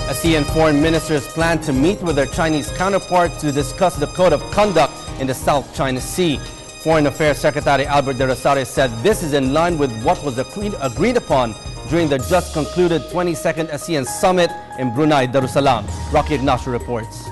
ASEAN foreign ministers plan to meet with their Chinese counterparts to discuss the code of conduct in the South China Sea. Foreign Affairs Secretary Albert de Rosario said this is in line with what was agreed upon during the just concluded 22nd ASEAN Summit in Brunei, Darussalam. Rocky Ignacio reports.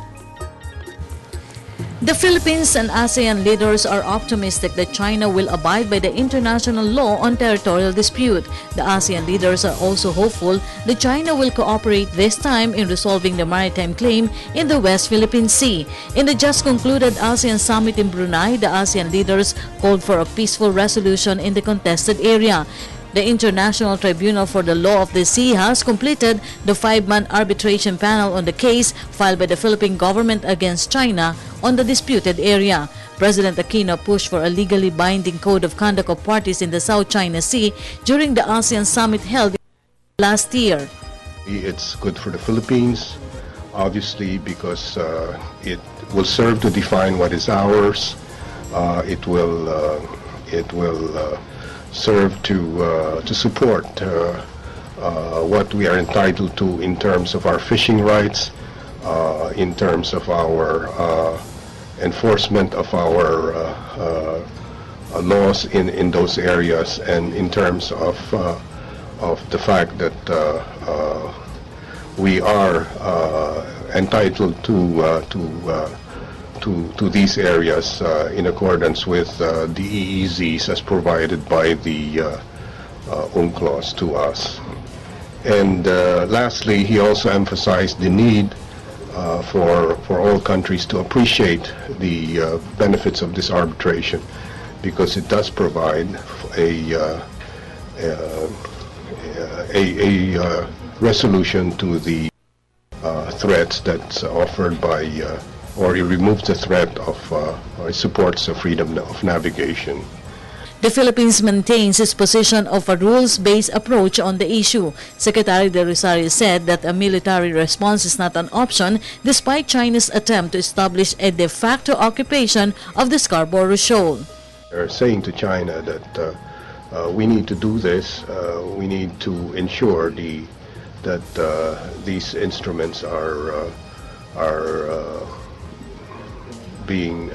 The Philippines and ASEAN leaders are optimistic that China will abide by the international law on territorial dispute. The ASEAN leaders are also hopeful that China will cooperate this time in resolving the maritime claim in the West Philippine Sea. In the just concluded ASEAN summit in Brunei, the ASEAN leaders called for a peaceful resolution in the contested area. The International Tribunal for the Law of the Sea has completed the 5-man arbitration panel on the case filed by the Philippine government against China on the disputed area. President Aquino pushed for a legally binding code of conduct of parties in the South China Sea during the ASEAN summit held last year. It's good for the Philippines, obviously, because it will serve to define what is ours. It will serve to support what we are entitled to in terms of our fishing rights, in terms of our enforcement of our laws in those areas, and in terms of the fact that we are entitled to these areas in accordance with the EEZs as provided by the UNCLOS to us. And lastly, he also emphasized the need for all countries to appreciate the benefits of this arbitration, because it does provide a resolution to the threats that's offered by or it removes the threat of or it supports the freedom of navigation. The Philippines maintains its position of a rules-based approach on the issue. Secretary de Rosario said that a military response is not an option despite China's attempt to establish a de facto occupation of the Scarborough Shoal. They're saying to China that we need to do this, we need to ensure that these instruments are being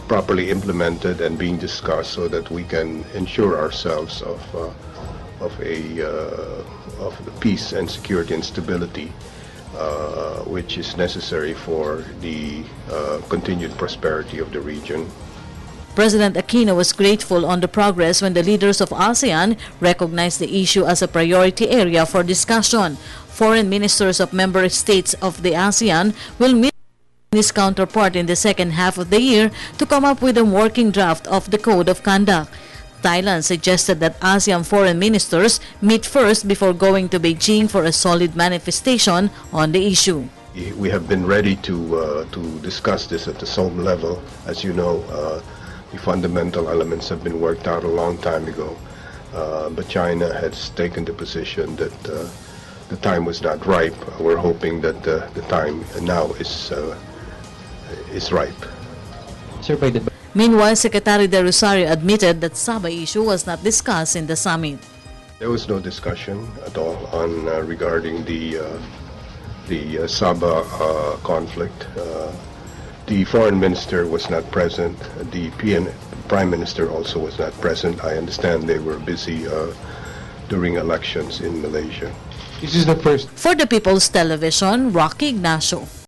properly implemented and being discussed, so that we can ensure ourselves of the peace and security and stability which is necessary for the continued prosperity of the region. President Aquino was grateful on the progress when the leaders of ASEAN recognized the issue as a priority area for discussion. Foreign ministers of member states of the ASEAN will meet his counterpart in the second half of the year to come up with a working draft of the code of conduct. Thailand suggested that ASEAN foreign ministers meet first before going to Beijing for a solid manifestation on the issue. We have been ready to discuss this at the SOM level. As you know, the fundamental elements have been worked out a long time ago, but China has taken the position that the time was not ripe. We're hoping that the time now is ripe. Meanwhile, Secretary de Rosario admitted that Sabah issue was not discussed in the summit. There was no discussion at all on regarding the Sabah conflict. The foreign minister was not present. The prime minister also was not present. I understand they were busy during elections in Malaysia. This is the first. For the People's Television, Rocky Ignacio.